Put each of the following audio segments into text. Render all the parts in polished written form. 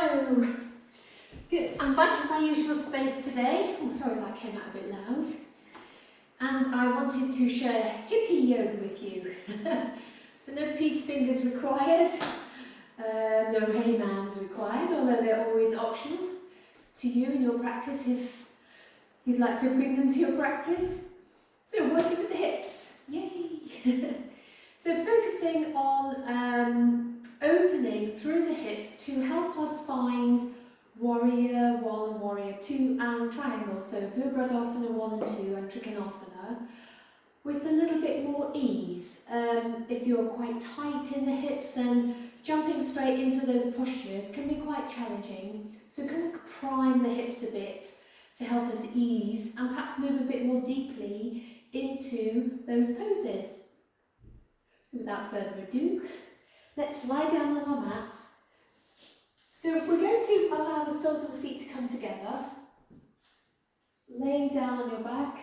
Hello. Good. I'm back in my usual space today. I'm sorry that came out a bit loud. And I wanted to share hippie yoga with you. So no peace fingers required, no hey mans required, although they're always optional to you in your practice if you'd like to bring them to your practice. So working with the hips, yay! So focusing on opening through the hips to help us find warrior 1 and warrior 2 and triangle, so Virabhadrasana 1 and 2 and Trikonasana, with a little bit more ease. If you're quite tight in the hips, then jumping straight into those postures can be quite challenging. So kind of prime the hips a bit to help us ease and perhaps move a bit more deeply into those poses. Without further ado, let's lie down on our mats. So we're going to allow the soles of the feet to come together, laying down on your back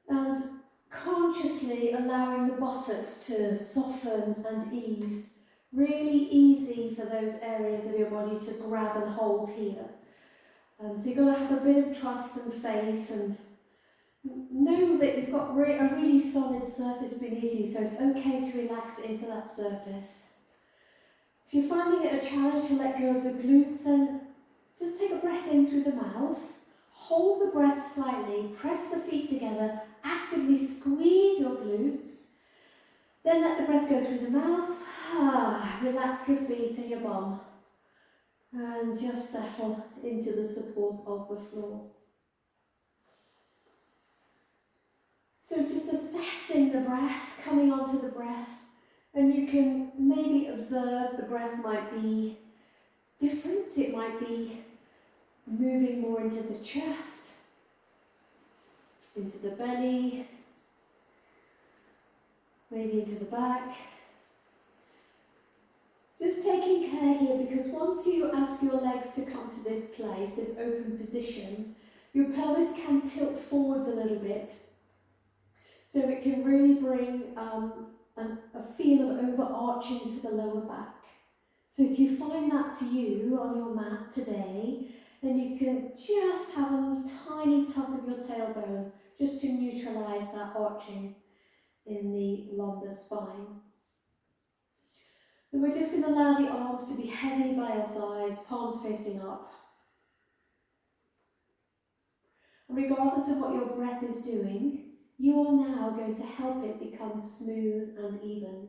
and consciously allowing the buttocks to soften and ease. Really easy for those areas of your body to grab and hold here. So you've got to have a bit of trust and faith and know that you've got a really solid surface beneath you, so it's okay to relax into that surface. If you're finding it a challenge to let go of the glutes, then just take a breath in through the mouth, hold the breath slightly, press the feet together, actively squeeze your glutes, then let the breath go through the mouth, relax your feet and your bum, and just settle into the support of the floor. So just assessing the breath, coming onto the breath, and you can maybe observe the breath might be different. It might be moving more into the chest, into the belly, maybe into the back. Just taking care here, because once you ask your legs to come to this place, this open position, your pelvis can tilt forwards a little bit. So it can really bring a feel of overarching to the lower back. So if you find that to you on your mat today, then you can just have a little tiny tug of your tailbone just to neutralise that arching in the lumbar spine. And we're just going to allow the arms to be heavy by our sides, palms facing up. And regardless of what your breath is doing, you are now going to help it become smooth and even.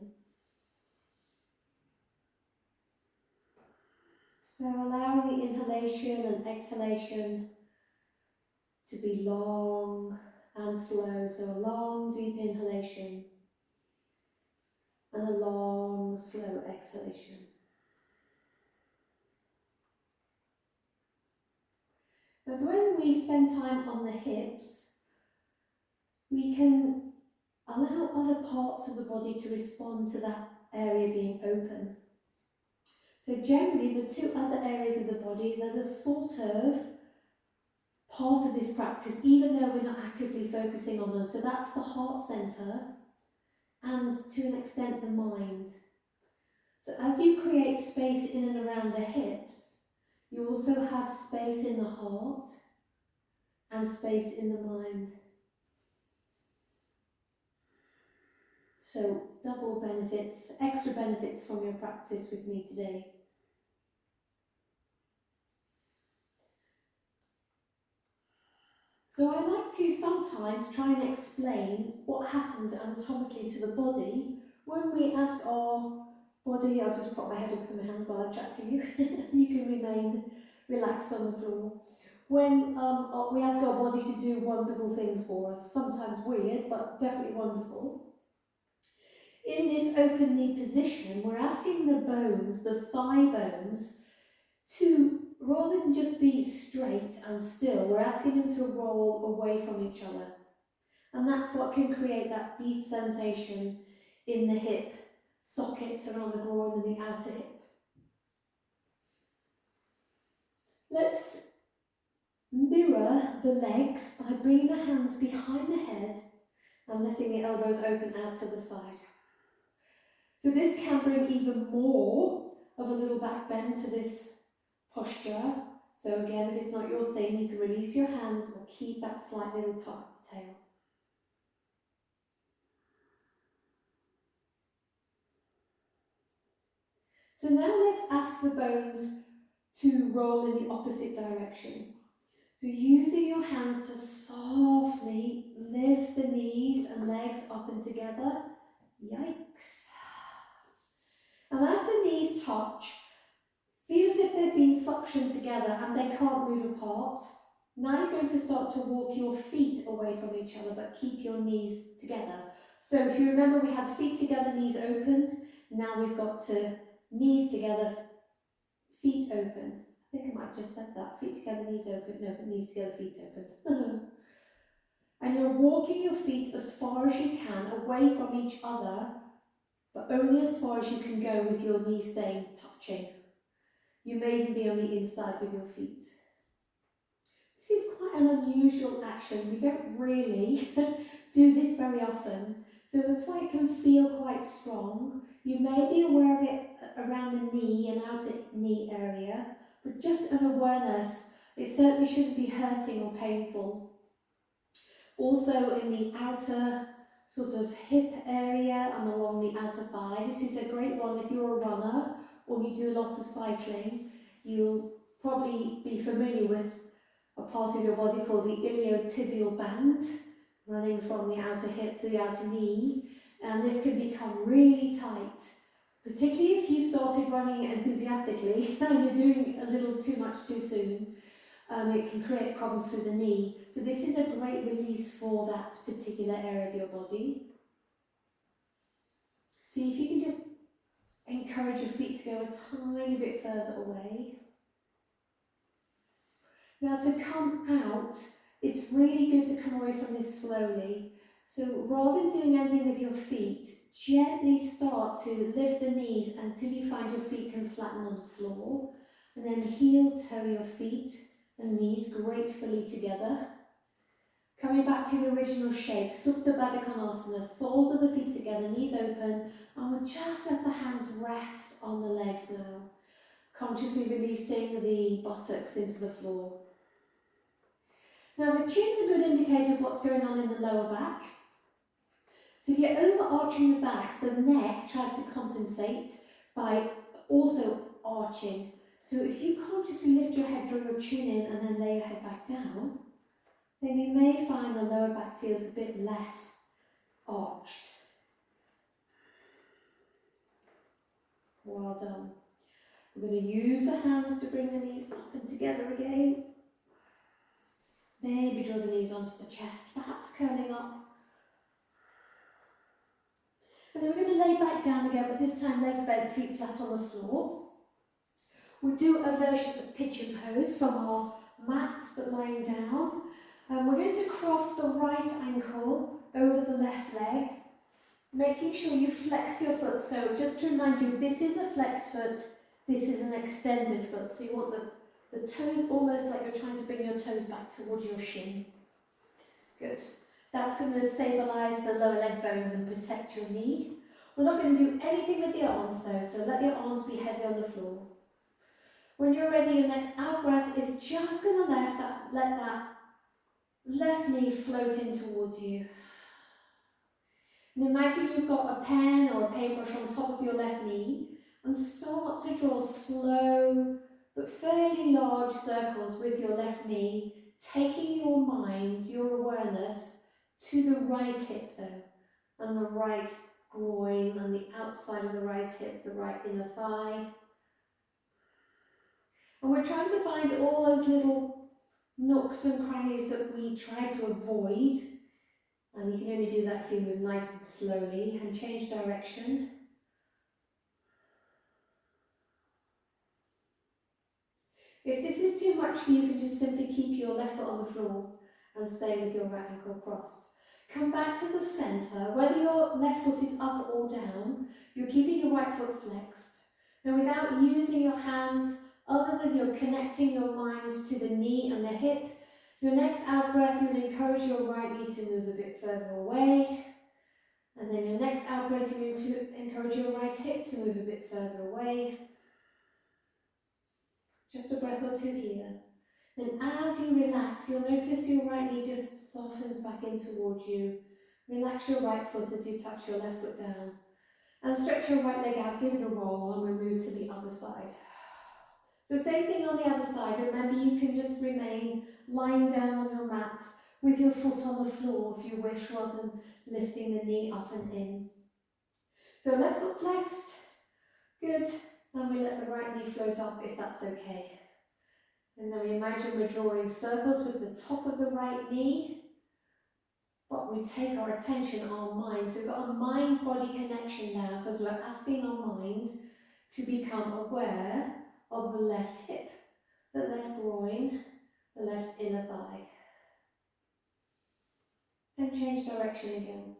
So allowing the inhalation and exhalation to be long and slow. So a long, deep inhalation and a long, slow exhalation. And when we spend time on the hips, we can allow other parts of the body to respond to that area being open. So generally the two other areas of the body that are sort of part of this practice, even though we're not actively focusing on them. So that's the heart centre and to an extent the mind. So as you create space in and around the hips, you also have space in the heart and space in the mind. So double benefits, extra benefits from your practice with me today. So I like to sometimes try and explain what happens anatomically to the body when we ask our body, I'll just put my head up in my hand while I chat to you, you can remain relaxed on the floor. When we ask our body to do wonderful things for us, sometimes weird, but definitely wonderful. In this open knee position, we're asking the bones, the thigh bones, to, rather than just be straight and still, we're asking them to roll away from each other. And that's what can create that deep sensation in the hip socket around the groin and the outer hip. Let's mirror the legs by bringing the hands behind the head and letting the elbows open out to the side. So this can bring even more of a little back bend to this posture. So again, if it's not your thing, you can release your hands or keep that slight little top of the tail. So now let's ask the bones to roll in the opposite direction. So using your hands to softly lift the knees and legs up and together. Yikes. And as the knees touch, feel as if they've been suctioned together and they can't move apart. Now you're going to start to walk your feet away from each other, but keep your knees together. So if you remember, we had feet together, knees open. Now we've got to knees together, feet open. I think I might have just said that. Feet together, knees open. No, knees together, feet open. And you're walking your feet as far as you can away from each other, but only as far as you can go with your knees staying touching. You may even be on the insides of your feet. This is quite an unusual action. We don't really do this very often, so that's why it can feel quite strong. You may be aware of it around the knee and outer knee area, but just an awareness. It certainly shouldn't be hurting or painful. Also in the outer sort of hip area and along the outer thigh. This is a great one if you're a runner or you do a lot of cycling. You'll probably be familiar with a part of your body called the iliotibial band, running from the outer hip to the outer knee, and this can become really tight, particularly if you started running enthusiastically and you're doing a little too much too soon. It can create problems through the knee. So this is a great release for that particular area of your body. See if you can just encourage your feet to go a tiny bit further away. Now to come out, it's really good to come away from this slowly. So rather than doing anything with your feet, gently start to lift the knees until you find your feet can flatten on the floor. And then heel toe your feet and knees gratefully together. Coming back to the original shape, Supta Baddha Konasana, soles of the feet together, knees open, and we'll just let the hands rest on the legs now. Consciously releasing the buttocks into the floor. Now the chin's a good indicator of what's going on in the lower back. So if you're overarching the back, the neck tries to compensate by also arching. So if you consciously lift your head, draw your chin in and then lay your head back down, then you may find the lower back feels a bit less arched. Well done. We're going to use the hands to bring the knees up and together again. Maybe draw the knees onto the chest, perhaps curling up. And then we're going to lay back down again, but this time legs bent, feet flat on the floor. We'll do a version of Pigeon Pose from our mats, but lying down. And we're going to cross the right ankle over the left leg, making sure you flex your foot. So just to remind you, this is a flex foot, this is an extended foot. So you want the toes almost like you're trying to bring your toes back towards your shin. Good. That's going to stabilise the lower leg bones and protect your knee. We're not going to do anything with the arms though, so let your arms be heavy on the floor. When you're ready, your next out breath is just going to let that left knee float in towards you. And imagine you've got a pen or a paintbrush on top of your left knee and start to draw slow but fairly large circles with your left knee, taking your mind, your awareness to the right hip though, and the right groin and the outside of the right hip, the right inner thigh. And we're trying to find all those little nooks and crannies that we try to avoid. And you can only do that if you move nice and slowly and change direction. If this is too much for you, you can just simply keep your left foot on the floor and stay with your right ankle crossed. Come back to the centre. Whether your left foot is up or down, you're keeping your right foot flexed. Now without using your hands, other than you're connecting your mind to the knee and the hip, your next out breath, you would encourage your right knee to move a bit further away. And then your next out breath, you would encourage your right hip to move a bit further away. Just a breath or two here. Then as you relax, you'll notice your right knee just softens back in towards you. Relax your right foot as you touch your left foot down. And stretch your right leg out, give it a roll, and we'll move to the other side. So same thing on the other side. Remember, you can just remain lying down on your mat with your foot on the floor if you wish, rather than lifting the knee up and in. So left foot flexed. Good. And we let the right knee float up if that's okay. And then we imagine we're drawing circles with the top of the right knee, but we take our attention, our mind. So we've got a mind-body connection now because we're asking our mind to become aware of the left hip, the left groin, the left inner thigh. And change direction again.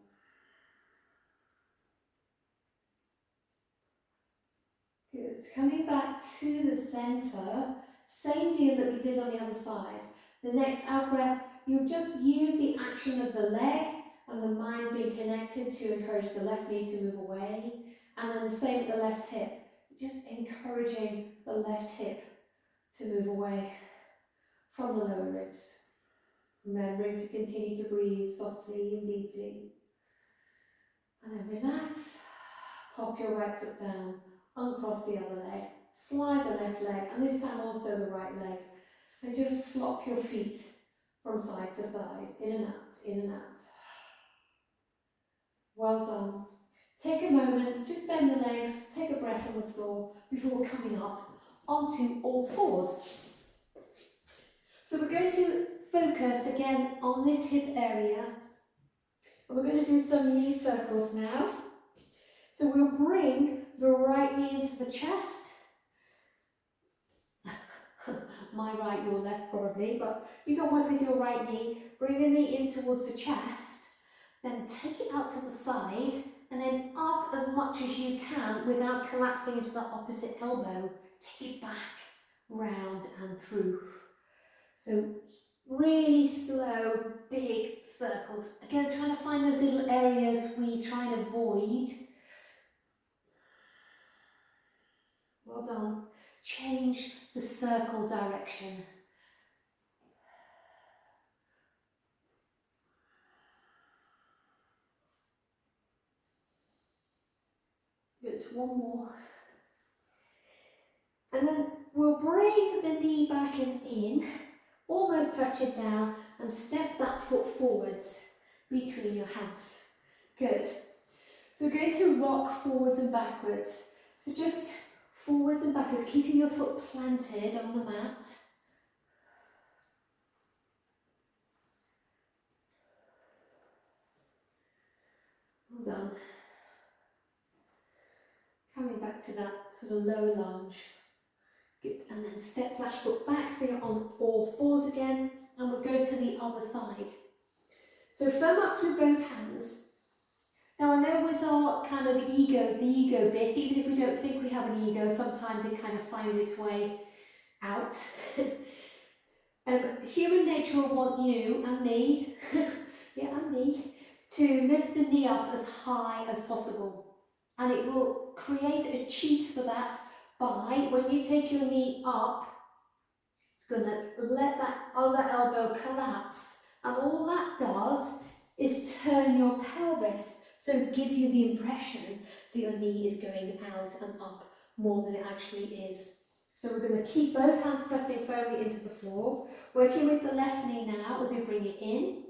Good. Coming back to the centre, same deal that we did on the other side. The next out breath, you'll just use the action of the leg and the mind being connected to encourage the left knee to move away. And then the same with the left hip, just encouraging the left hip to move away from the lower ribs. Remembering to continue to breathe softly and deeply. And then relax, pop your right foot down, uncross the other leg, slide the left leg, and this time also the right leg. And just flop your feet from side to side, in and out, in and out. Well done. Take a moment, just bend the legs, take a breath on the floor before coming up onto all fours. So we're going to focus again on this hip area. And we're going to do some knee circles now. So we'll bring the right knee into the chest. My right, your left probably, but you can work with your right knee. Bring the knee in towards the chest, then take it out to the side, and then up as much as you can without collapsing into the opposite elbow. Take it back, round and through. So really slow, big circles. Again, trying to find those little areas we try and avoid. Well done. Change the circle direction. Good, one more. And then we'll bring the knee back and in, almost touch it down, and step that foot forwards between your hands. Good. So we're going to rock forwards and backwards. So just forwards and backwards, keeping your foot planted on the mat. Well done. Coming back to that sort of low lunge. Good. And then step that foot back so you're on all fours again. And we'll go to the other side. So firm up through both hands. Now I know with our kind of ego, the ego bit, even if we don't think we have an ego, sometimes it kind of finds its way out. Human nature will want you and me, yeah, and me, to lift the knee up as high as possible. And it will create a cheat for that by, when you take your knee up, it's going to let that other elbow collapse. And all that does is turn your pelvis. So it gives you the impression that your knee is going out and up more than it actually is. So we're going to keep both hands pressing firmly into the floor. Working with the left knee now as we bring it in.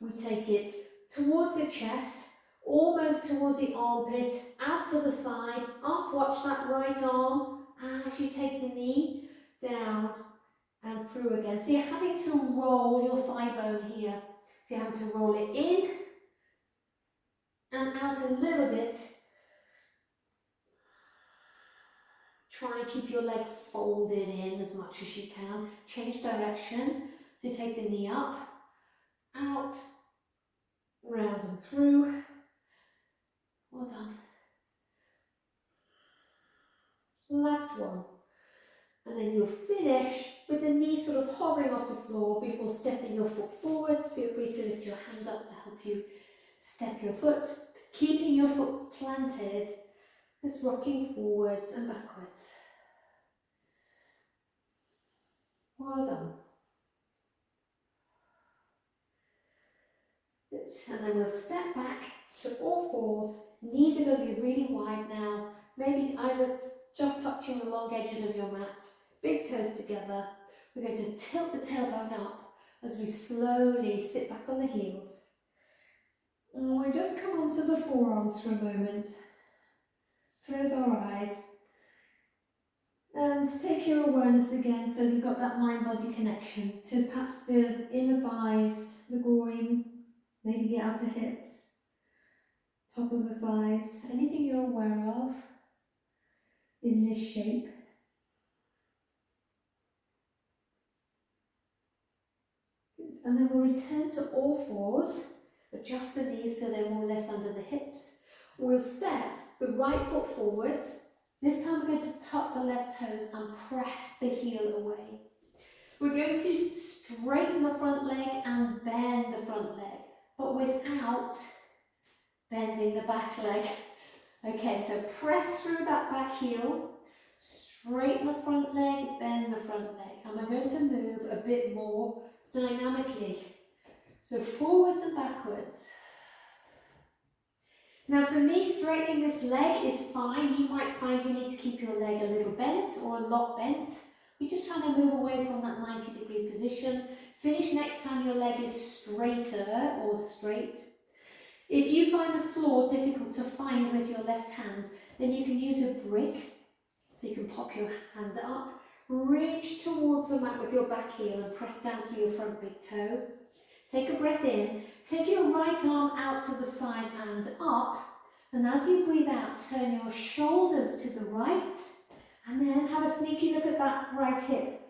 We take it towards the chest, almost towards the armpit, out to the side, up, watch that right arm as you take the knee down and through again. So you're having to roll your thigh bone here. So you're having to roll it in and out a little bit. Try and keep your leg folded in as much as you can. Change direction. So you take the knee up, out, round and through. Well done. Last one. And then you'll finish with the knee sort of hovering off the floor before stepping your foot forwards. Feel free to lift your hand up to help you step your foot. Keeping your foot planted, just rocking forwards and backwards. Well done. Good. And then we'll step back to all fours. Knees are going to be really wide now. Maybe either just touching the long edges of your mat. Big toes together. We're going to tilt the tailbone up as we slowly sit back on the heels. And we'll just come onto the forearms for a moment. Close our eyes. And take your awareness again so you've got that mind-body connection to perhaps the inner thighs, the groin, maybe the outer hips, top of the thighs, anything you're aware of in this shape. Good. And then we'll return to all fours, adjust the knees so they're more or less under the hips. We'll step the right foot forwards. This time we're going to tuck the left toes and press the heel away. We're going to straighten the front leg and bend the front leg, but without bending the back leg. Okay, so press through that back heel, straighten the front leg, bend the front leg, and we're going to move a bit more dynamically. So forwards and backwards. Now for me, straightening this leg is fine. You might find you need to keep your leg a little bent or a lot bent. We're just trying to move away from that 90-degree position. Finish next time your leg is straighter or straight. If you find the floor difficult to find with your left hand, then you can use a brick. So you can pop your hand up, reach towards the mat with your back heel and press down through your front big toe. Take a breath in, take your right arm out to the side and up, and as you breathe out, turn your shoulders to the right, and then have a sneaky look at that right hip.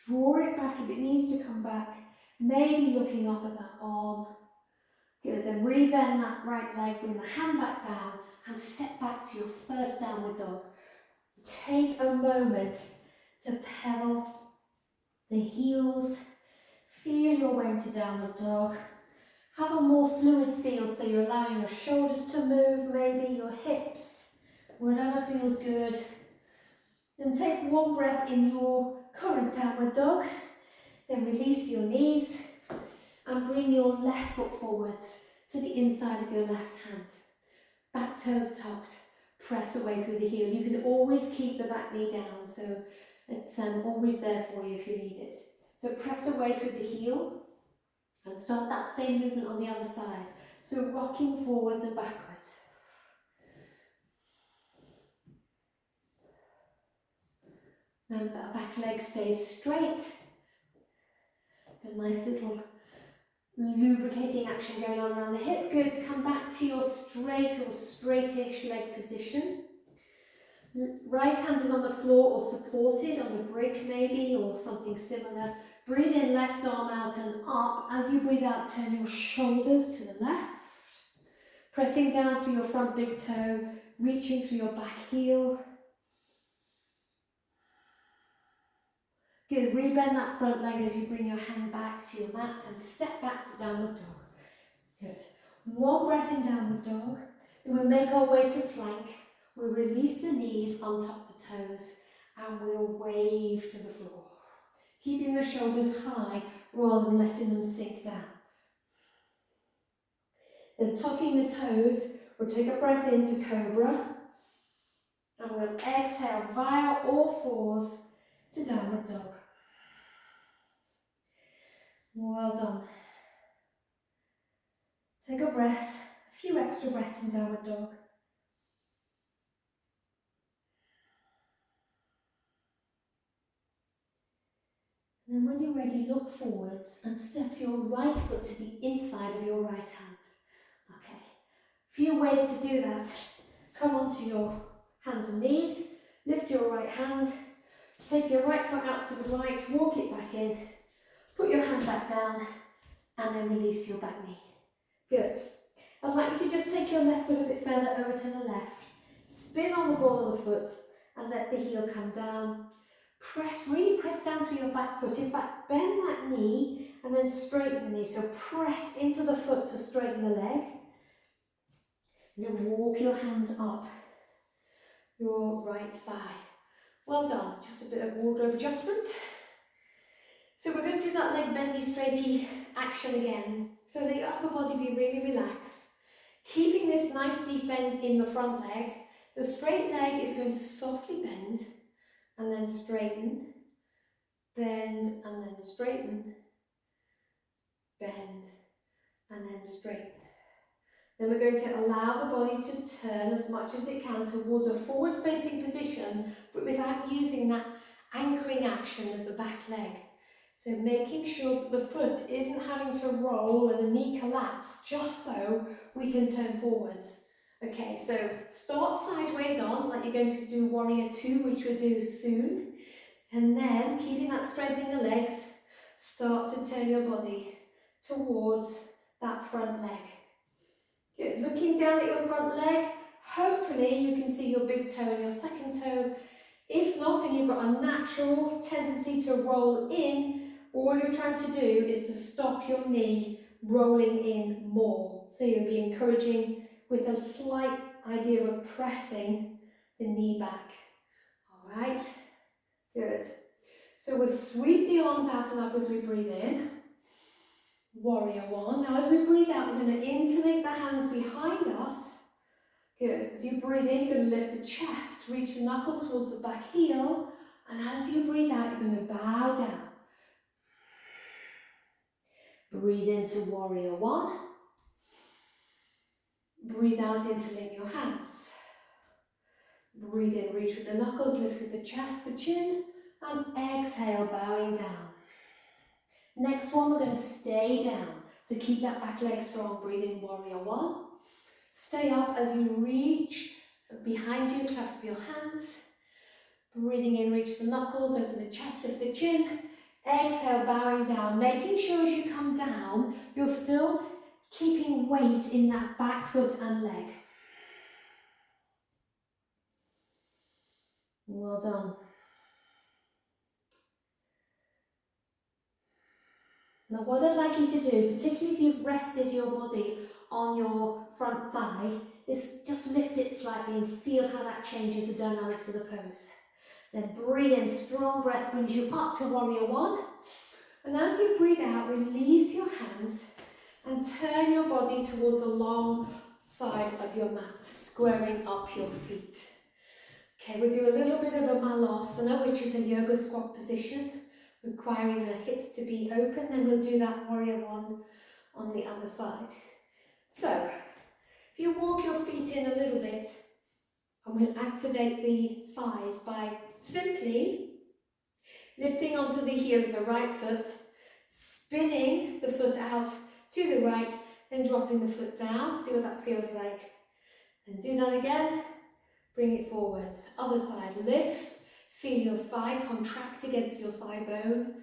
Draw it back if it needs to come back, maybe looking up at that arm. Good, then rebend that right leg, bring the hand back down, and step back to your first downward dog. Take a moment to pedal the heels. Feel your way into downward dog. Have a more fluid feel, so you're allowing your shoulders to move, maybe your hips, whatever feels good. Then take one breath in your current downward dog. Then release your knees and bring your left foot forwards to the inside of your left hand. Back toes tucked. Press away through the heel. You can always keep the back knee down, so it's always there for you if you need it. So press away through the heel and start that same movement on the other side. So rocking forwards and backwards. Remember that back leg stays straight. A nice little lubricating action going on around the hip. Good. Come back to your straight or straightish leg position. Right hand is on the floor or supported on a brick maybe or something similar. Breathe in, left arm out and up. As you breathe out, turn your shoulders to the left. Pressing down through your front big toe, reaching through your back heel. Good, rebend that front leg as you bring your hand back to your mat and step back to downward dog. Good. One breath in downward dog. Then we'll make our way to plank. We'll release the knees, untop the toes, and we'll wave to the floor. Keeping the shoulders high rather than letting them sink down. Then tucking the toes, we'll take a breath into Cobra. And we'll exhale via all fours to downward dog. Well done. Take a breath, a few extra breaths in downward dog. And then when you're ready, look forwards and step your right foot to the inside of your right hand. Okay, a few ways to do that. Come onto your hands and knees, lift your right hand, take your right foot out to the right, walk it back in, put your hand back down, and then release your back knee. Good. I'd like you to just take your left foot a bit further over to the left, spin on the ball of the foot, and let the heel come down. Really press down through your back foot. In fact, bend that knee and then straighten the knee. So press into the foot to straighten the leg. And then walk your hands up your right thigh. Well done. Just a bit of wardrobe adjustment. So we're going to do that leg bendy straighty action again, so the upper body be really relaxed. Keeping this nice deep bend in the front leg, the straight leg is going to softly bend and then straighten, bend and then straighten, bend and then straighten. Then we're going to allow the body to turn as much as it can towards a forward facing position, but without using that anchoring action of the back leg. So making sure that the foot isn't having to roll and the knee collapse, just so we can turn forwards. Okay, so start sideways on, like you're going to do warrior two, which we'll do soon. And then, keeping that strength in the legs, start to turn your body towards that front leg. Good. Looking down at your front leg, hopefully you can see your big toe and your second toe. If not, and you've got a natural tendency to roll in, all you're trying to do is to stop your knee rolling in more. So you'll be encouraging with a slight idea of pressing the knee back. All right, good. So we'll sweep the arms out and up as we breathe in. Warrior one. Now as we breathe out, we're going to intonate the hands behind us. Good. As you breathe in, you're going to lift the chest, reach the knuckles towards the back heel, and as you breathe out, you're going to bow down. Breathe into warrior one. Breathe out, interlink your hands. Breathe in, reach with the knuckles, lift with the chest, the chin, and exhale, bowing down. Next one, we're going to stay down. So keep that back leg strong. Breathe in, warrior one. Stay up as you reach behind you, clasp your hands. Breathing in, reach the knuckles, open the chest, lift the chin. Exhale, bowing down. Making sure as you come down, you're still keeping weight in that back foot and leg. Well done. Now what I'd like you to do, particularly if you've rested your body on your front thigh, is just lift it slightly and feel how that changes the dynamics of the pose. Then breathe in, strong breath brings you up to warrior one. And as you breathe out, release your hands and turn your body towards the long side of your mat, squaring up your feet. Okay, we'll do a little bit of a Malasana, which is a yoga squat position, requiring the hips to be open. Then we'll do that warrior one on the other side. So, if you walk your feet in a little bit, and we'll activate the thighs by simply lifting onto the heel of the right foot, spinning the foot out to the right, then dropping the foot down. See what that feels like. And do that again. Bring it forwards. Other side, lift. Feel your thigh contract against your thigh bone.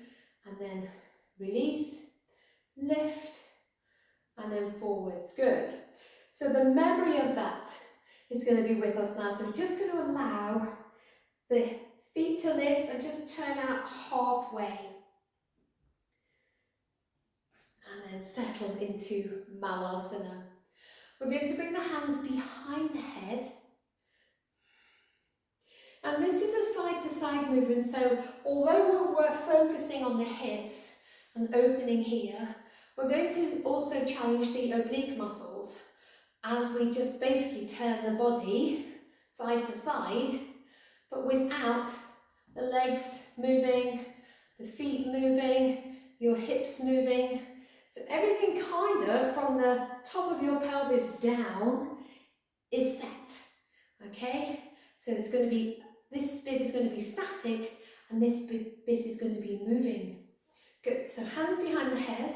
And then release, lift, and then forwards. Good. So the memory of that is going to be with us now. So we're just going to allow the feet to lift and just turn out halfway. And then settle into Malasana. We're going to bring the hands behind the head. And this is a side-to-side movement, so although we're focusing on the hips and opening here, we're going to also challenge the oblique muscles as we just basically turn the body side to side, but without the legs moving, the feet moving, your hips moving. So everything kind of from the top of your pelvis down is set, okay? So it's going to be, this bit is going to be static and this bit is going to be moving. Good, so hands behind the head.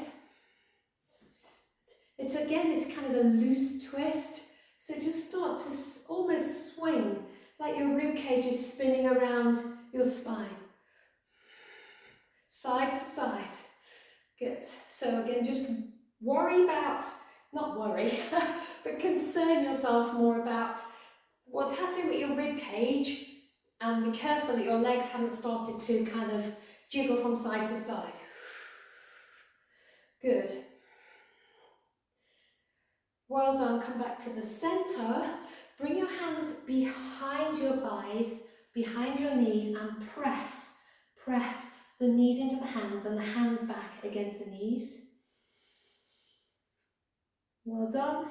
It's kind of a loose twist. So just start to almost swing like your rib cage is spinning around your spine. Side to side. Good. So again, just not worry, but concern yourself more about what's happening with your rib cage, and be careful that your legs haven't started to kind of jiggle from side to side. Good. Well done. Come back to the center. Bring your hands behind your thighs, behind your knees, and press, press, the knees into the hands and the hands back against the knees. Well done.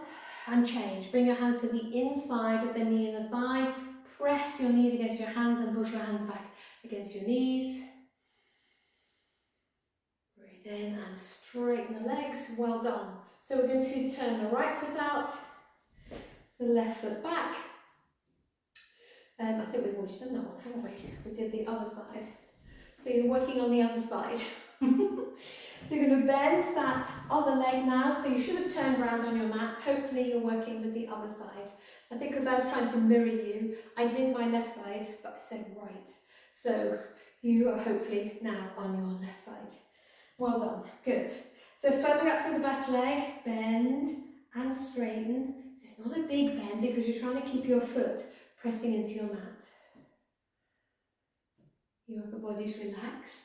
And change. Bring your hands to the inside of the knee and the thigh. Press your knees against your hands and push your hands back against your knees. Breathe in and straighten the legs. Well done. So we're going to turn the right foot out, the left foot back. I think we've already done that one, haven't we? We did the other side. So you're working on the other side. So you're going to bend that other leg now. So you should have turned around on your mat. Hopefully you're working with the other side. I think because I was trying to mirror you, I did my left side, but I said right. So you are hopefully now on your left side. Well done. Good. So firming up through the back leg, bend and straighten. So it's not a big bend because you're trying to keep your foot pressing into your mat. Your upper body's relaxed.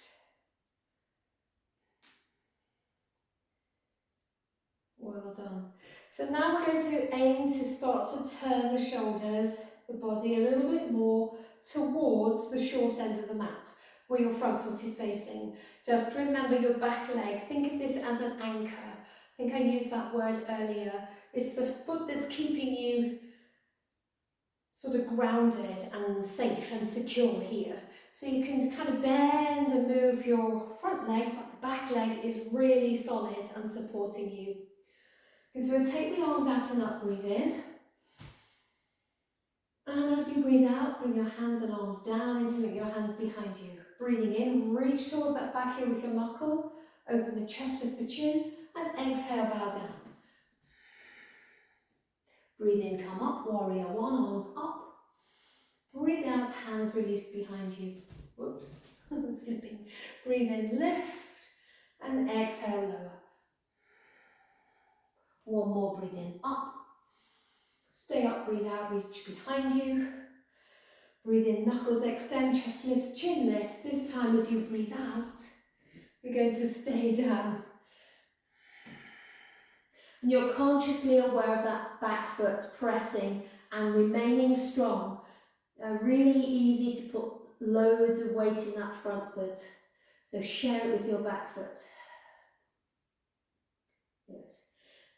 Well done. So now we're going to aim to start to turn the shoulders, the body a little bit more towards the short end of the mat, where your front foot is facing. Just remember your back leg. Think of this as an anchor. I think I used that word earlier. It's the foot that's keeping you sort of grounded and safe and secure here. So you can kind of bend and move your front leg, but the back leg is really solid and supporting you. Okay, so we'll take the arms out and up, breathe in. And as you breathe out, bring your hands and arms down, interlink your hands behind you. Breathing in, reach towards that back heel with your knuckle. Open the chest, lift the chin, and exhale, bow down. Breathe in, come up, warrior one, arms up. Breathe out, hands released behind you. Whoops, slipping. Breathe in, lift, and exhale, lower. One more, breathe in, up. Stay up, breathe out, reach behind you. Breathe in, knuckles extend, chest lifts, chin lifts. This time as you breathe out, we're going to stay down. And you're consciously aware of that back foot pressing and remaining strong. Really easy to put loads of weight in that front foot. So share it with your back foot. Good.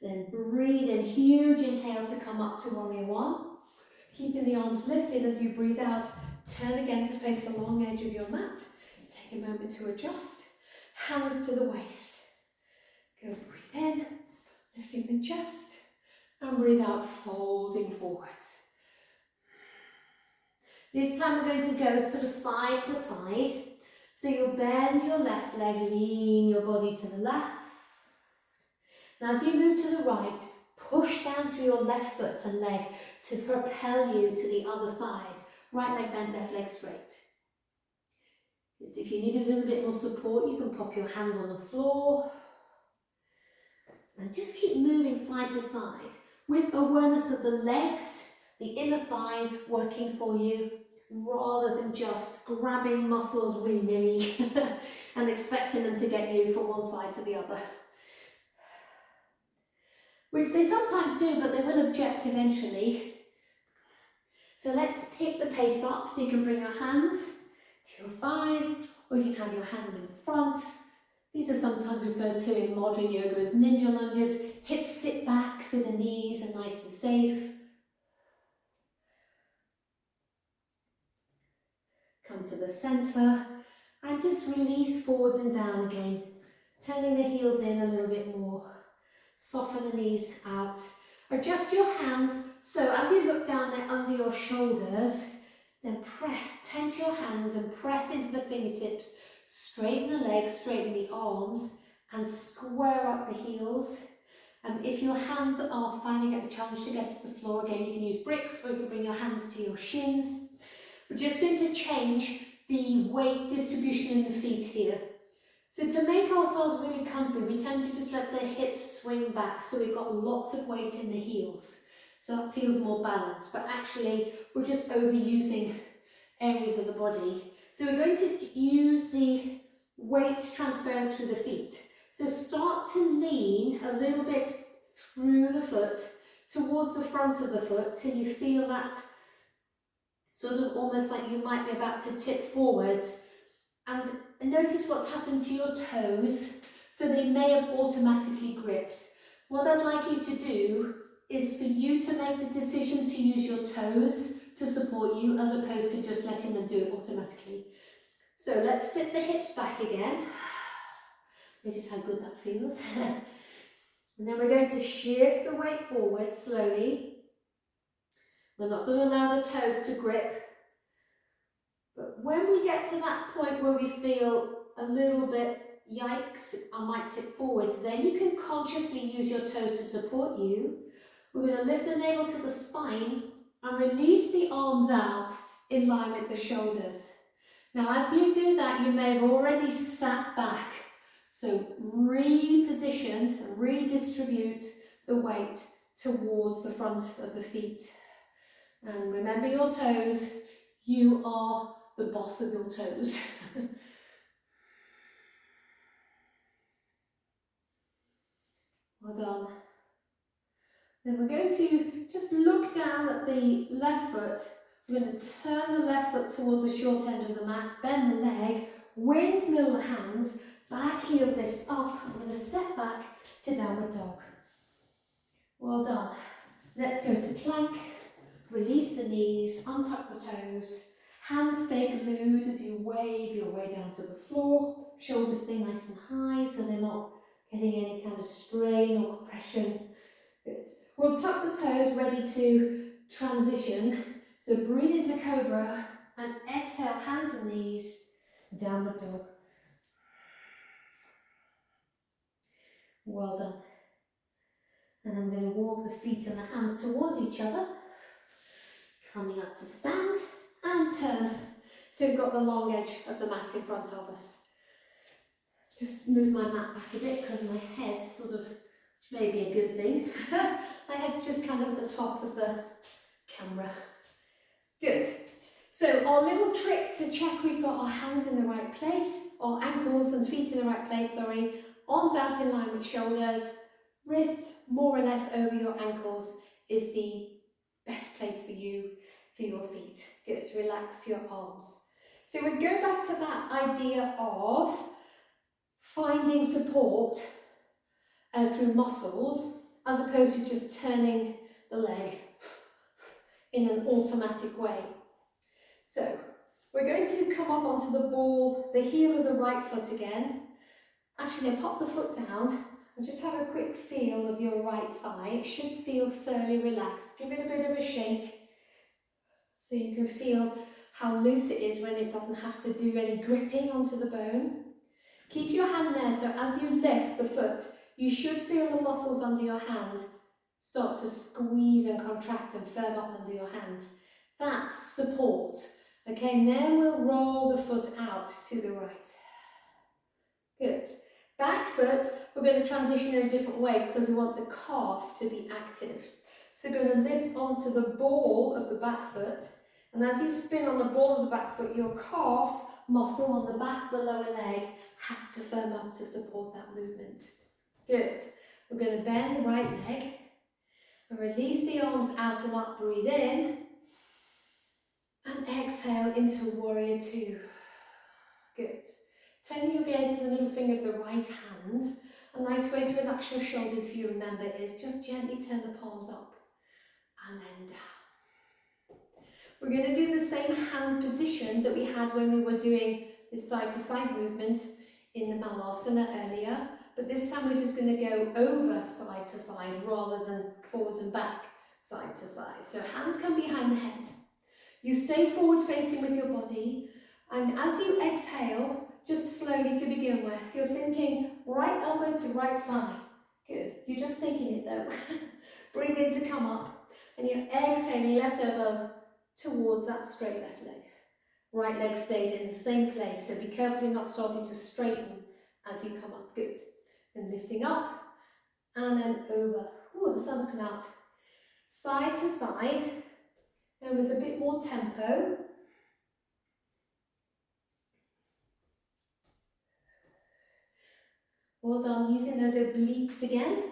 Then breathe in, huge inhale to come up to warrior one. Keeping the arms lifted as you breathe out. Turn again to face the long edge of your mat. Take a moment to adjust. Hands to the waist. Good, breathe in, lifting the chest. And breathe out, folding forwards. This time we're going to go sort of side to side. So you'll bend your left leg, lean your body to the left. Now as you move to the right, push down through your left foot and leg to propel you to the other side. Right leg bent, left leg straight. If you need a little bit more support, you can pop your hands on the floor. And just keep moving side to side with awareness of the legs, the inner thighs working for you, rather than just grabbing muscles willy-nilly and expecting them to get you from one side to the other. Which they sometimes do, but they will object eventually. So let's pick the pace up so you can bring your hands to your thighs, or you can have your hands in front. These are sometimes referred to in modern yoga as ninja lunges. Hips sit back so the knees are nice and safe. Come to the centre and just release forwards and down again. Turning the heels in a little bit more. Soften the knees out. Adjust your hands so as you look down there under your shoulders, then tense your hands and press into the fingertips. Straighten the legs, straighten the arms and square up the heels. If your hands are finding it a challenge to get to the floor, again you can use bricks or you can bring your hands to your shins. We're just going to change the weight distribution in the feet here. So to make ourselves really comfy, we tend to just let the hips swing back so we've got lots of weight in the heels. So that feels more balanced, but actually we're just overusing areas of the body. So we're going to use the weight transference through the feet. So start to lean a little bit through the foot towards the front of the foot till you feel that sort of almost like you might be about to tip forwards. And notice what's happened to your toes. So they may have automatically gripped. What I'd like you to do is for you to make the decision to use your toes to support you as opposed to just letting them do it automatically. So let's sit the hips back again. Notice how good that feels. And then we're going to shift the weight forward slowly. We're not going to allow the toes to grip. But when we get to that point where we feel a little bit, yikes, I might tip forwards, then you can consciously use your toes to support you. We're going to lift the navel to the spine and release the arms out in line with the shoulders. Now, as you do that, you may have already sat back. So reposition and redistribute the weight towards the front of the feet. And remember your toes, you are the boss of your toes. Well done. Then we're going to just look down at the left foot. We're going to turn the left foot towards the short end of the mat, bend the leg, windmill the hands, back heel lifts up. I'm going to step back to downward dog. Well done. Let's go to plank. Release the knees, untuck the toes. Hands stay glued as you wave your way down to the floor. Shoulders stay nice and high so they're not getting any kind of strain or compression. Good. We'll tuck the toes, ready to transition. So breathe into cobra and exhale, hands and knees, downward dog. Well done. And I'm going to walk the feet and the hands towards each other. Coming up to stand and turn. So we've got the long edge of the mat in front of us. Just move my mat back a bit because my head's sort of, which may be a good thing. My head's just kind of at the top of the camera. Good. So our little trick to check we've got our hands in the right place, our ankles and feet in the right place, sorry. Arms out in line with shoulders, wrists more or less over your ankles is the best place for you, for your feet. Good, relax your arms. So we go back to that idea of finding support through muscles as opposed to just turning the leg in an automatic way. So we're going to come up onto the ball, the heel of the right foot again. Actually, pop the foot down and just have a quick feel of your right thigh. It should feel fairly relaxed. Give it a bit of a shake so you can feel how loose it is when it doesn't have to do any gripping onto the bone. Keep your hand there, so as you lift the foot, you should feel the muscles under your hand start to squeeze and contract and firm up under your hand. That's support. Okay, and then we'll roll the foot out to the right. Good. Back foot, we're going to transition in a different way because we want the calf to be active. So we're going to lift onto the ball of the back foot, and as you spin on the ball of the back foot, your calf muscle on the back of the lower leg has to firm up to support that movement. Good. We're going to bend the right leg and release the arms out and up. Breathe in and exhale into warrior two. Good. Turn your gaze to the middle finger of the right hand. A nice way to relax your shoulders, if you remember, is just gently turn the palms up and then down. We're going to do the same hand position that we had when we were doing this side-to-side movement in the Malasana earlier, but this time we're just going to go over side to side rather than forwards and back, side to side. So hands come behind the head. You stay forward facing with your body, and as you exhale, just slowly to begin with, you're thinking right elbow to right thigh. Good. You're just thinking it though. Breathe in to come up, and you're exhaling left elbow towards that straight left leg. Right leg stays in the same place, so be careful you're not starting to straighten as you come up. Good. Then lifting up, and then over. Oh, the sun's come out. Side to side, and with a bit more tempo. Well done, using those obliques again.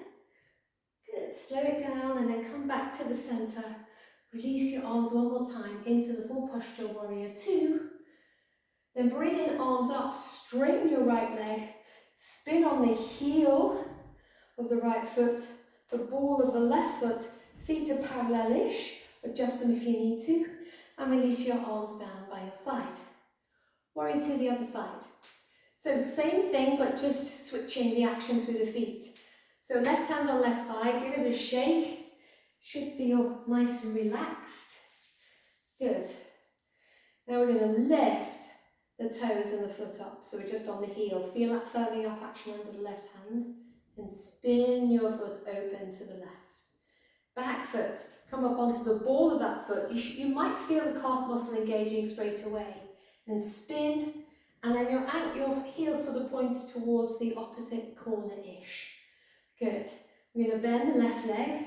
Good, slow it down and then come back to the centre. Release your arms one more time into the full posture, warrior two. Then breathe in, arms up, straighten your right leg, spin on the heel of the right foot, the ball of the left foot, feet are parallel-ish, adjust them if you need to, and release your arms down by your side. Warrior to the other side. So same thing, but just switching the action through the feet. So left hand on left thigh, give it a shake, should feel nice and relaxed. Good. Now we're going to lift the toes and the foot up, so we're just on the heel. Feel that firming up action under the left hand, and spin your foot open to the left. Back foot, come up onto the ball of that foot. You might feel the calf muscle engaging straight away. Then spin, and then your heel sort of points towards the opposite corner-ish. Good. We're going to bend the left leg,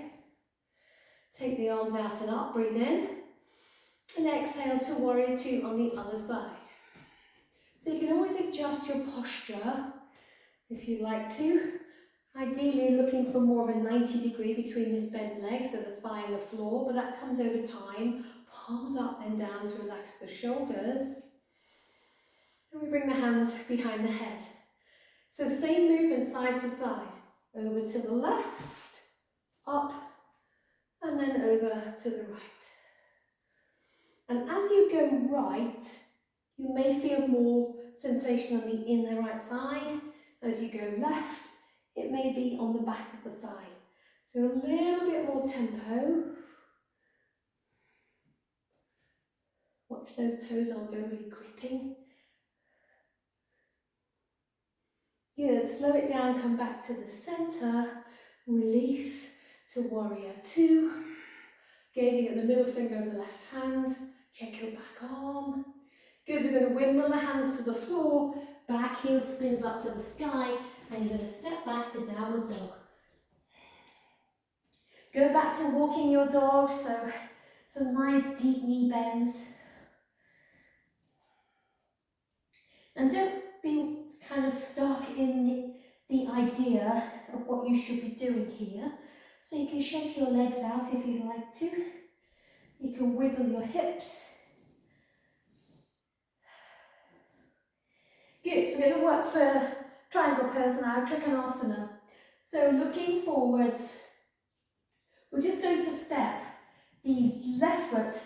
take the arms out and up, breathe in, and exhale to warrior two on the other side. So you can always adjust your posture if you'd like to. Ideally looking for more of a 90-degree between this bent leg, so the thigh and the floor, but that comes over time. Palms up and down to relax the shoulders. And we bring the hands behind the head. So same movement side to side. Over to the left, up, and then over to the right. And as you go right, you may feel more sensation in the right thigh. As you go left, it may be on the back of the thigh. So a little bit more tempo. Watch those toes aren't overly gripping. Good, slow it down, come back to the centre, release to warrior two. Gazing at the middle finger of the left hand, check your back arm. Good, we're going to windmill the hands to the floor, back heel spins up to the sky, and you're going to step back to downward dog. Go back to walking your dog, so some nice deep knee bends. And don't be kind of stuck in the idea of what you should be doing here. So you can shake your legs out if you'd like to. You can wiggle your hips. Good, so we're going to work for triangle pose now, Trikonasana. So looking forwards, we're just going to step the left foot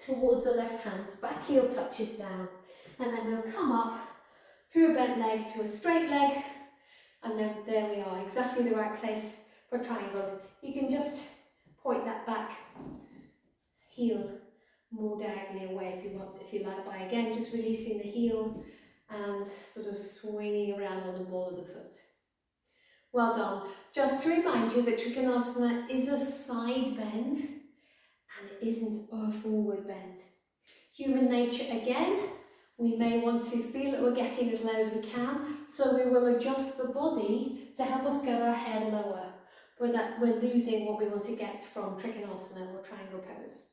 towards the left hand, back heel touches down, and then we'll come up through a bent leg to a straight leg, and then there we are, exactly the right place for triangle. You can just point that back heel more diagonally away if you want, if you like, by again just releasing the heel and sort of swinging around on the ball of the foot. Well done. Just to remind you that Trikonasana is a side bend and it isn't a forward bend. Human nature again, we may want to feel that we're getting as low as we can, so we will adjust the body to help us get our head lower, but that we're losing what we want to get from Trikonasana or triangle pose.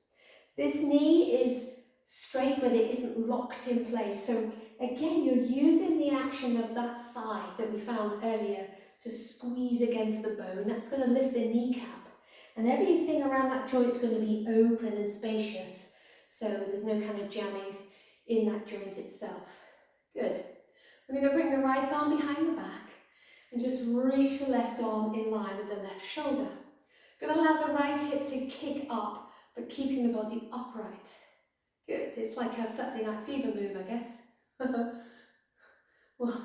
This knee is straight, but it isn't locked in place. So again, you're using the action of that thigh that we found earlier to squeeze against the bone. That's going to lift the kneecap. And everything around that joint is going to be open and spacious. So there's no kind of jamming in that joint itself. Good. We're going to bring the right arm behind the back and just reach the left arm in line with the left shoulder. Going to allow the right hip to kick up, but keeping the body upright. Good. It's like a Saturday Night Fever move, I guess. Well,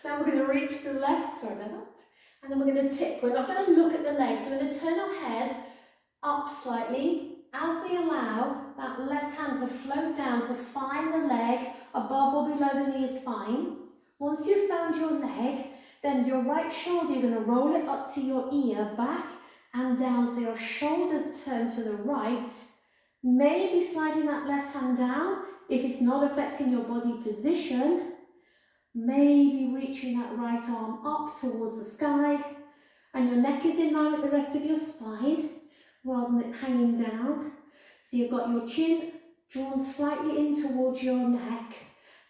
now we're going to reach the left, sorry about that, and then we're going to tip. We're not going to look at the legs. We're going to turn our head up slightly as we allow that left hand to float down to find the leg above or below the knee is fine. Once you've found your leg, then your right shoulder, you're going to roll it up to your ear, back and down, so your shoulders turn to the right. Maybe sliding that left hand down if it's not affecting your body position. Maybe reaching that right arm up towards the sky, and your neck is in line with the rest of your spine rather than it hanging down. So you've got your chin drawn slightly in towards your neck,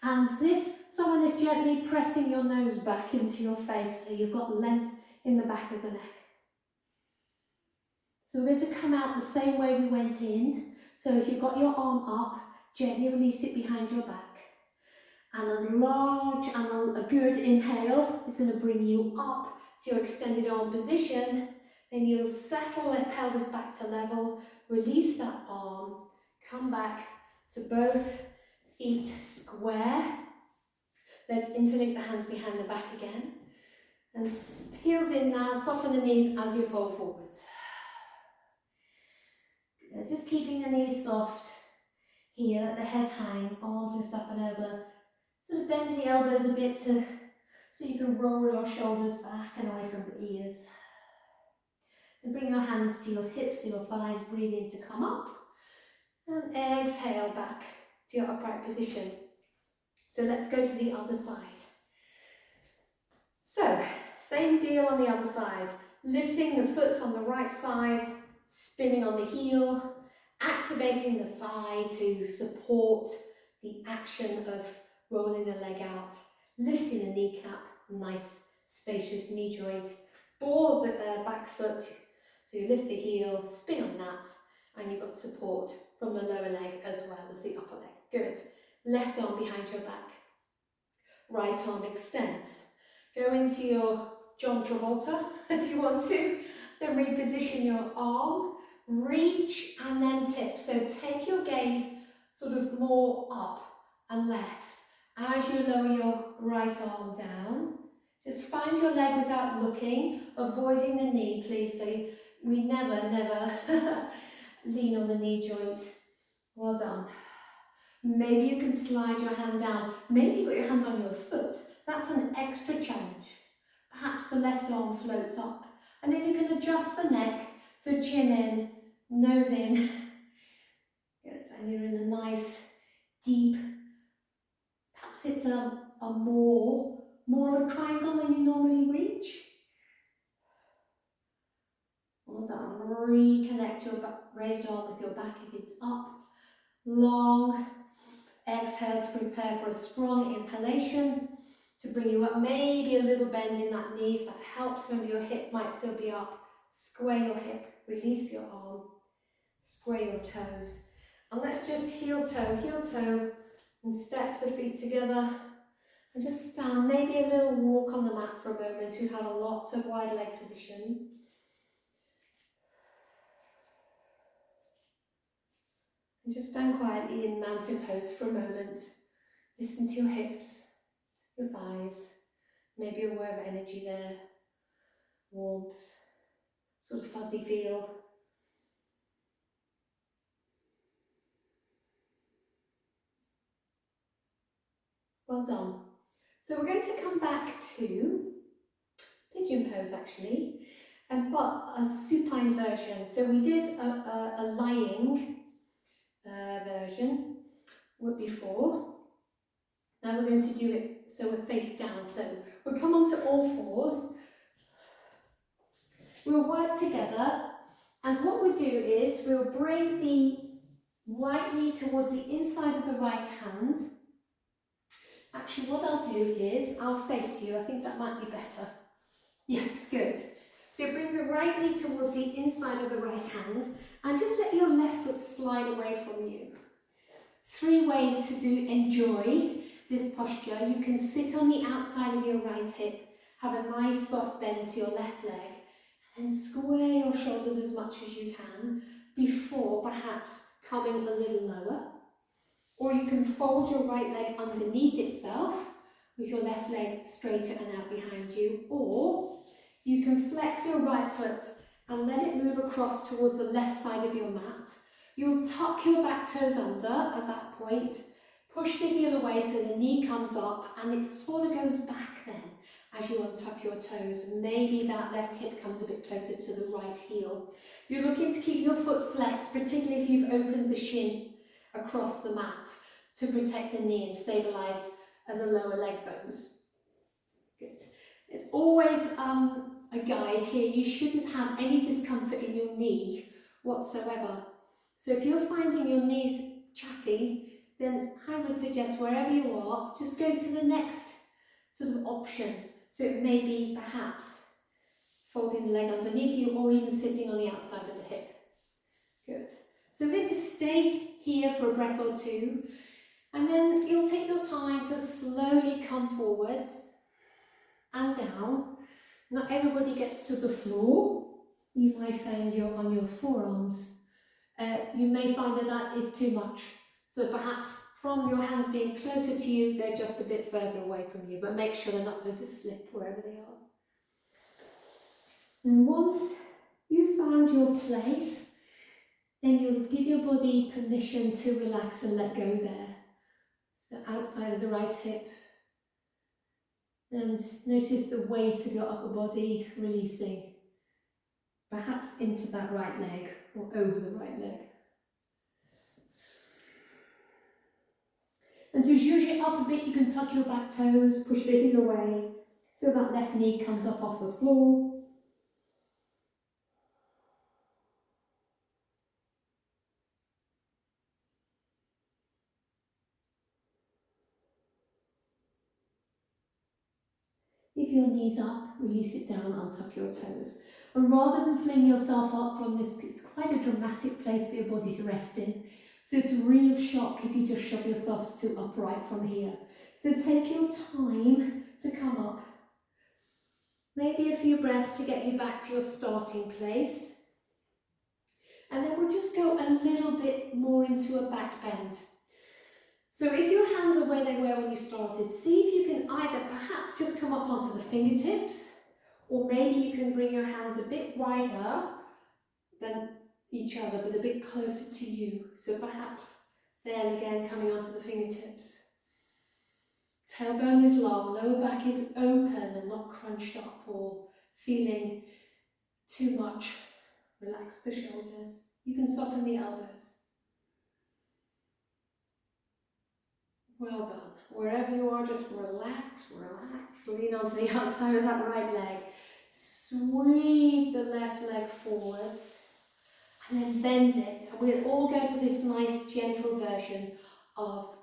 and as if someone is gently pressing your nose back into your face, so you've got length in the back of the neck. So we're going to come out the same way we went in. So if you've got your arm up, gently release it behind your back. And a large and a good inhale is going to bring you up to your extended arm position. Then you'll settle the pelvis back to level, release that arm, come back to both feet square. Let's interlink the hands behind the back again. And heels in now, soften the knees as you fall forwards. Just keeping the knees soft here, let the head hang, arms lift up and over. Sort of bending the elbows a bit so you can roll your shoulders back and away from the ears. And bring your hands to your hips, your thighs, breathe in to come up. And exhale back to your upright position. So let's go to the other side. So, same deal on the other side. Lifting the foot on the right side, spinning on the heel, activating the thigh to support the action of rolling the leg out, lifting the kneecap, nice spacious knee joint, ball of the back foot, so you lift the heel, spin on that, and you've got support from the lower leg as well as the upper leg. Good. Left arm behind your back, right arm extends. Go into your John Travolta if you want to, then reposition your arm, reach and then tip. So take your gaze sort of more up and left. As you lower your right arm down, just find your leg without looking, avoiding the knee please, so we never lean on the knee joint. Well done. Maybe you can slide your hand down, maybe you've got your hand on your foot, that's an extra challenge. Perhaps the left arm floats up, and then you can adjust the neck, so chin in, nose in. Good, and you're in a nice, deep, perhaps it's a more of a triangle than you normally reach. Well done. Reconnect your raised arm with your back if it's up. Long exhale to prepare for a strong inhalation to bring you up. Maybe a little bend in that knee if that helps. Maybe your hip might still be up. Square your hip, release your arm, square your toes. And let's just heel toe, and step the feet together. And just stand, maybe a little walk on the mat for a moment. We've had a lot of wide leg position. And just stand quietly in mountain pose for a moment. Listen to your hips, your thighs, maybe aware of energy there, warmth, sort of fuzzy feel. Well done. So we're going to come back to pigeon pose actually, but a supine version. So we did a lying version before. Now we're going to do it so we're face down. So we'll come onto all fours. We'll work together, and what we'll do is we'll bring the right knee towards the inside of the right hand. Actually, what I'll do is I'll face you. I think that might be better. Yes, good. So bring the right knee towards the inside of the right hand and just let your left foot slide away from you. 3 ways to enjoy this posture. You can sit on the outside of your right hip, have a nice soft bend to your left leg, and square your shoulders as much as you can before perhaps coming a little lower. Or you can fold your right leg underneath itself with your left leg straighter and out behind you, or you can flex your right foot and let it move across towards the left side of your mat. You'll tuck your back toes under at that point, push the heel away so the knee comes up, and it sort of goes back then as you untuck your toes. Maybe that left hip comes a bit closer to the right heel. You're looking to keep your foot flexed, particularly if you've opened the shin across the mat to protect the knee and stabilise the lower leg bones. Good. It's always a guide here. You shouldn't have any discomfort in your knee whatsoever. So if you're finding your knees chatty, then I would suggest wherever you are, just go to the next sort of option. So it may be perhaps folding the leg underneath you or even sitting on the outside of the hip. Good. So we're going to stay here for a breath or two, and then you'll take your time to slowly down, not everybody gets to the floor. You might find you're on your forearms. You may find that that is too much. So perhaps from your hands being closer to you, they're just a bit further away from you, but make sure they're not going to slip wherever they are. And once you've found your place, then you'll give your body permission to relax and let go there. So outside of the right hip. And notice the weight of your upper body releasing, perhaps into that right leg or over the right leg. And to zhuzh it up a bit, you can tuck your back toes, push the heel away, so that left knee comes up off the floor. If your knee's up, release it down, untuck your toes. And rather than fling yourself up from this, it's quite a dramatic place for your body to rest in. So it's a real shock if you just shove yourself to upright from here. So take your time to come up. Maybe a few breaths to get you back to your starting place. And then we'll just go a little bit more into a back bend. So if your hands are where they were when you started, see if you can either perhaps just come up onto the fingertips, or maybe you can bring your hands a bit wider than each other, but a bit closer to you. So perhaps then again coming onto the fingertips. Tailbone is long, lower back is open and not crunched up or feeling too much. Relax the shoulders. You can soften the elbows. Well done. Wherever you are, just relax, relax. Lean onto the outside of that right leg. Sweep the left leg forwards and then bend it. And we'll all go to this nice gentle version of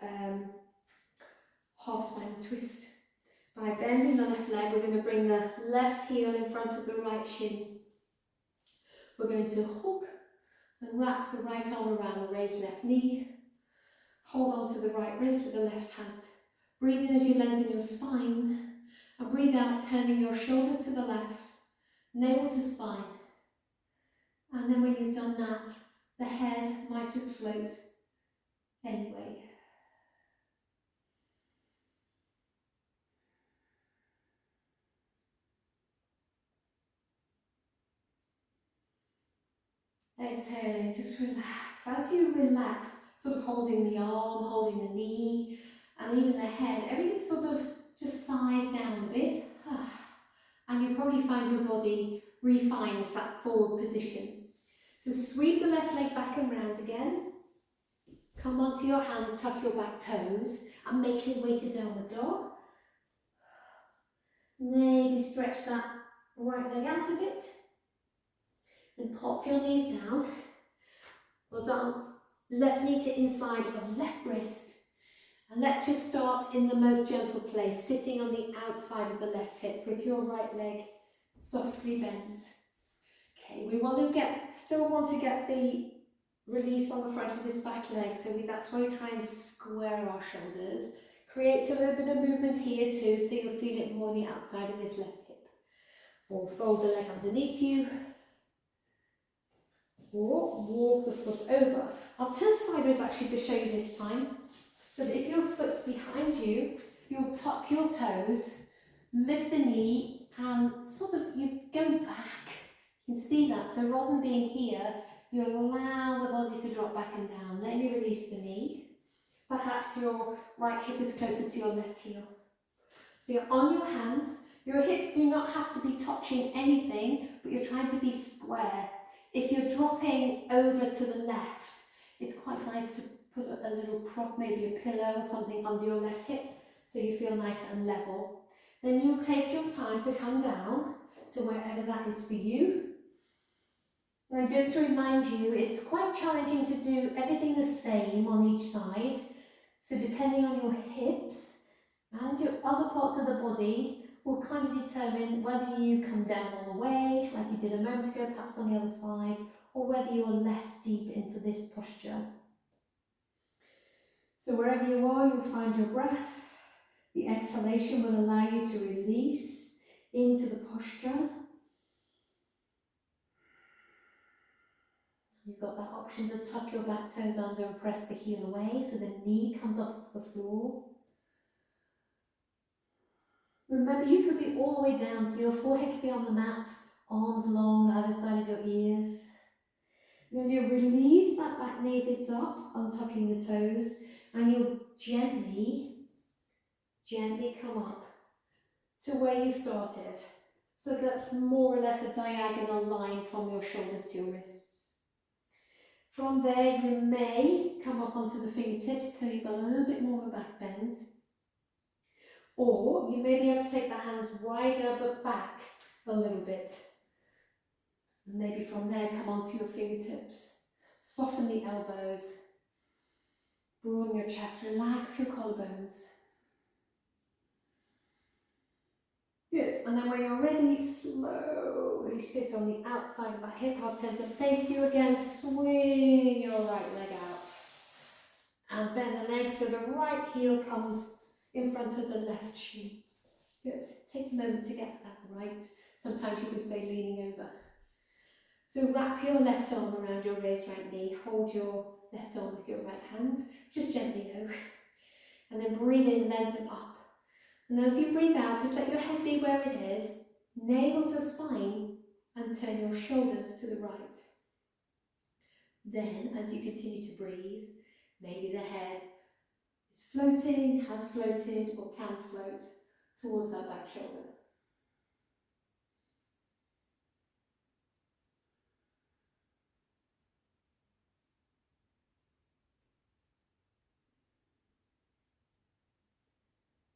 half spine twist. By bending the left leg, we're going to bring the left heel in front of the right shin. We're going to hook and wrap the right arm around the raised left knee. Hold on to the right wrist with the left hand. Breathe in as you lengthen your spine, and breathe out, turning your shoulders to the left, navel to spine. And then when you've done that, the head might just float anyway. Exhaling, just relax. As you relax, sort of holding the arm, holding the knee, and even the head, everything sort of just sighs down a bit. And you'll probably find your body refines that forward position. So sweep the left leg back and round again. Come onto your hands, tuck your back toes, and make your way to downward dog. Maybe stretch that right leg out a bit. And pop your knees down. Well done. Left knee to inside of left wrist. And let's just start in the most gentle place, sitting on the outside of the left hip with your right leg softly bent. Okay, we still want to get the release on the front of this back leg, so that's why we try and square our shoulders. Creates a little bit of movement here too, so you'll feel it more on the outside of this left hip. Or fold the leg underneath you. Or walk the foot over. I'll turn sideways actually to show you this time. So that if your foot's behind you, you'll tuck your toes, lift the knee, and sort of you go back. You can see that. So rather than being here, you allow the body to drop back and down. Then you release the knee. Perhaps your right hip is closer to your left heel. So you're on your hands. Your hips do not have to be touching anything, but you're trying to be square. If you're dropping over to the left, it's quite nice to put a little prop, maybe a pillow or something under your left hip, so you feel nice and level. Then you'll take your time to come down to wherever that is for you. And just to remind you, it's quite challenging to do everything the same on each side. So depending on your hips and your other parts of the body will kind of determine whether you come down all the way, like you did a moment ago, perhaps on the other side, or whether you're less deep into this posture. So wherever you are, you'll find your breath. The exhalation will allow you to release. into the posture. You've got that option to tuck your back toes under and press the heel away so the knee comes up off the floor. Remember, you could be all the way down, so your forehead could be on the mat, arms along either side of your ears. Then you'll release that back knee if it's up, untucking the toes, and you'll gently come up to where you started. So that's more or less a diagonal line from your shoulders to your wrists. From there, you may come up onto the fingertips, so you've got a little bit more of a back bend. Or you may be able to take the hands wider but back a little bit. And maybe from there, come onto your fingertips. Soften the elbows. Broaden your chest. Relax your collarbones. Good. And then when you're ready, slowly sit on the outside of that hip. I'll turn to face you again. Swing your right leg out. And bend the leg so the right heel comes in front of the left shin. Good. Take a moment to get that right. Sometimes you can stay leaning over. So wrap your left arm around your raised right knee. Hold your left arm with your right hand. Just gently though. And then breathe in, lengthen up. And as you breathe out, just let your head be where it is. Navel to spine. And turn your shoulders to the right. Then, as you continue to breathe, maybe the head is floating, has floated, or can float towards that back shoulder.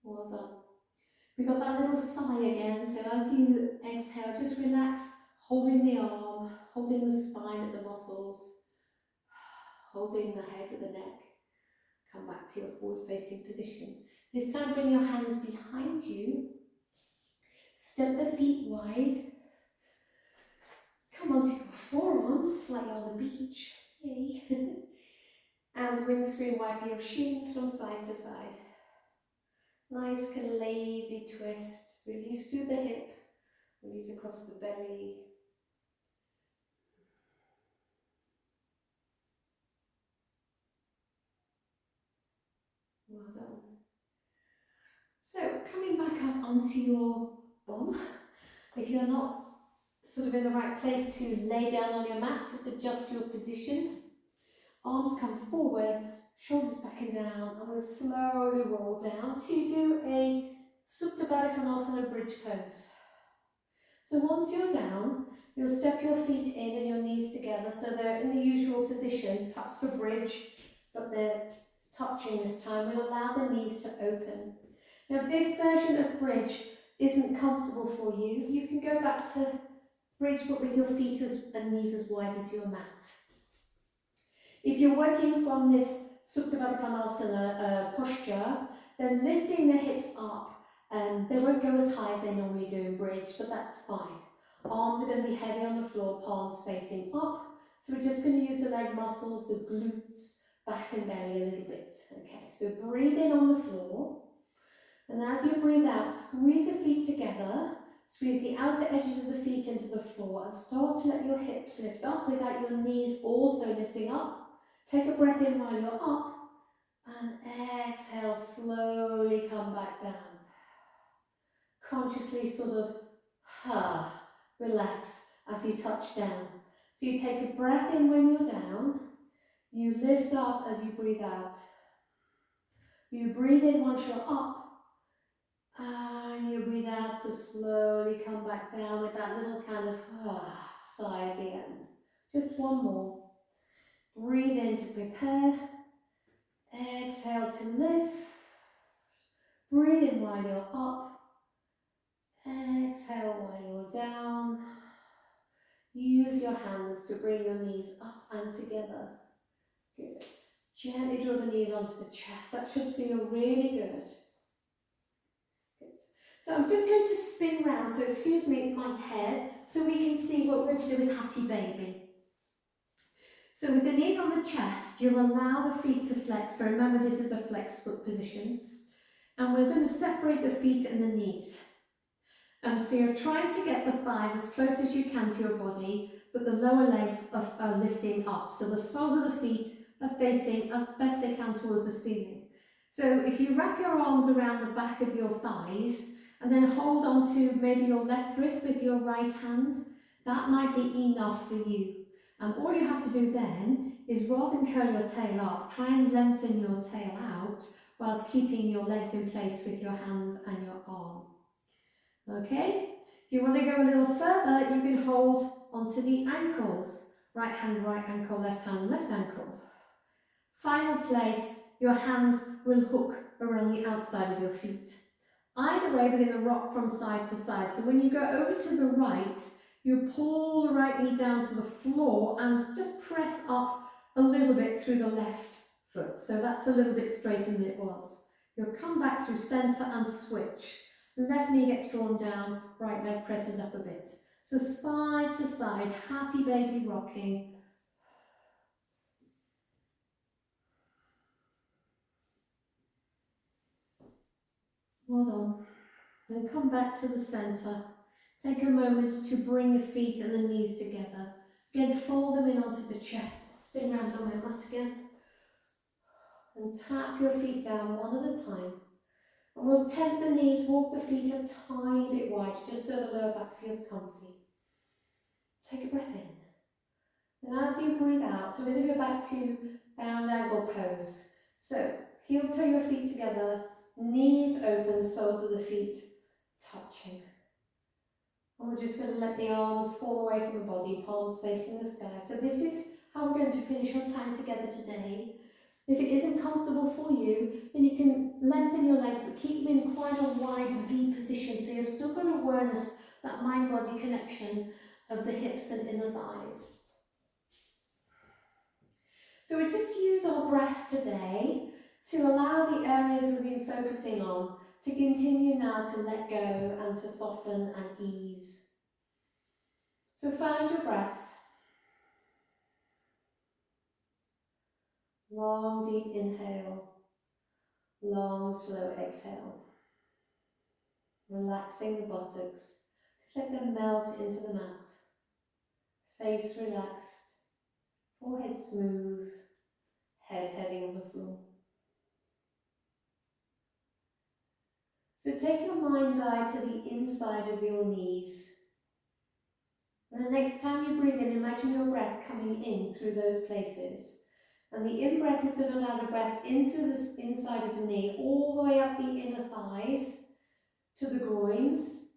Well done. We've got that little sigh again, so as you exhale, just relax, holding the arm, holding the spine at the muscles, holding the head with the neck. Come back to your forward-facing position. This time, bring your hands behind you. Step the feet wide. Come onto your forearms like you're on the beach. Yay. And windscreen wipe your shins from side to side. Nice kind of lazy twist. Release through the hip. Release across the belly. Well done. So coming back up onto your bum. If you're not sort of in the right place to lay down on your mat, just adjust your position. Arms come forwards, shoulders back and down, and we'll slowly roll down to do a Supta Baddha Konasana bridge pose. So once you're down, you'll step your feet in and your knees together so they're in the usual position, perhaps for bridge, but they're touching this time. We'll allow the knees to open. Now if this version of bridge isn't comfortable for you, you can go back to bridge but with your feet and knees as wide as your mat. If you're working from this Supta Baddha Konasana posture, then lifting the hips up, they won't go as high as they normally do in bridge, but that's fine. Arms are going to be heavy on the floor, palms facing up. So we're just going to use the leg muscles, the glutes, back and belly a little bit. Okay, so breathe in on the floor. And as you breathe out, squeeze the feet together. Squeeze the outer edges of the feet into the floor and start to let your hips lift up without your knees also lifting up. Take a breath in while you're up and exhale, slowly come back down. Consciously sort of relax as you touch down. So you take a breath in when you're down, you lift up as you breathe out. You breathe in once you're up, and you breathe out to slowly come back down with that little kind of sigh at the end. Just one more. Breathe in to prepare. Exhale to lift. Breathe in while you're up. Exhale while you're down. Use your hands to bring your knees up and together. Good. Gently draw the knees onto the chest. That should feel really good. Good. So I'm just going to spin round, so excuse me, my head, so we can see what we're going to do with Happy Baby. So with the knees on the chest, you'll allow the feet to flex. So remember, this is a flex foot position. And we're going to separate the feet and the knees. So you're trying to get the thighs as close as you can to your body, but the lower legs are lifting up. So the soles of the feet are facing as best they can towards the ceiling. So if you wrap your arms around the back of your thighs and then hold on to maybe your left wrist with your right hand, that might be enough for you. And all you have to do then is, rather than curl your tail up, try and lengthen your tail out whilst keeping your legs in place with your hands and your arm. Okay, if you want to go a little further, you can hold onto the ankles. Right hand, right ankle, left hand, left ankle. Final place, your hands will hook around the outside of your feet. Either way, we're going to rock from side to side. So when you go over to the right, you pull the right knee down to the floor and just press up a little bit through the left foot. So that's a little bit straighter than it was. You'll come back through centre and switch. Left knee gets drawn down, right leg presses up a bit. So side to side, happy baby rocking. Well done. Then come back to the centre. Take a moment to bring the feet and the knees together. Again, fold them in onto the chest. Spin round on my mat again. And tap your feet down one at a time. And we'll tent the knees, walk the feet a tiny bit wide, just so the lower back feels comfy. Take a breath in. And as you breathe out, so we're going to go back to bound angle pose. So, heel toe your feet together, knees open, soles of the feet touching. And we're just going to let the arms fall away from the body, palms facing the sky. So this is how we're going to finish our time together today. If it isn't comfortable for you, then you can lengthen your legs, but keep them in quite a wide V position. So you're still got awareness, that mind-body connection of the hips and inner thighs. So we just use our breath today to allow the areas we've been focusing on to continue now to let go and to soften and ease. So find your breath. Long, deep inhale. Long, slow exhale. Relaxing the buttocks. Just let them melt into the mat. Face relaxed. Forehead smooth. Head heavy on the floor. So take your mind's eye to the inside of your knees. And the next time you breathe in, imagine your breath coming in through those places. And the in-breath is going to allow the breath in through the inside of the knee, all the way up the inner thighs to the groins,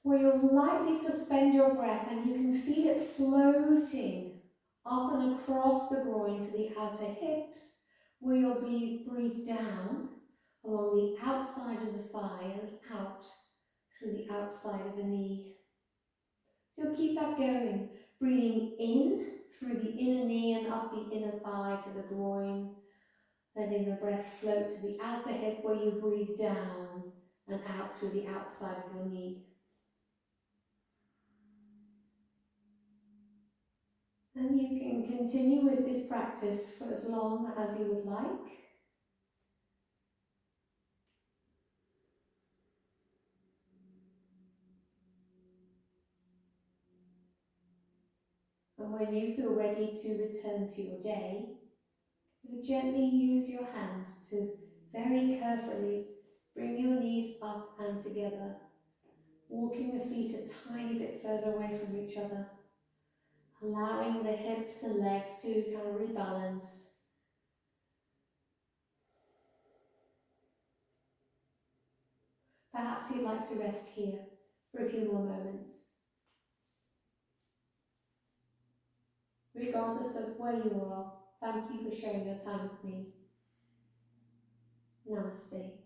where you'll lightly suspend your breath and you can feel it floating up and across the groin to the outer hips, where you'll breathe down along the outside of the thigh and out through the outside of the knee. So you'll keep that going, breathing in through the inner knee and up the inner thigh to the groin, letting the breath float to the outer hip where you breathe down and out through the outside of your knee. And you can continue with this practice for as long as you would like. And when you feel ready to return to your day, you gently use your hands to very carefully bring your knees up and together, walking the feet a tiny bit further away from each other, allowing the hips and legs to kind of rebalance. Perhaps you'd like to rest here for a few more moments. Regardless of where you are, thank you for sharing your time with me. Namaste.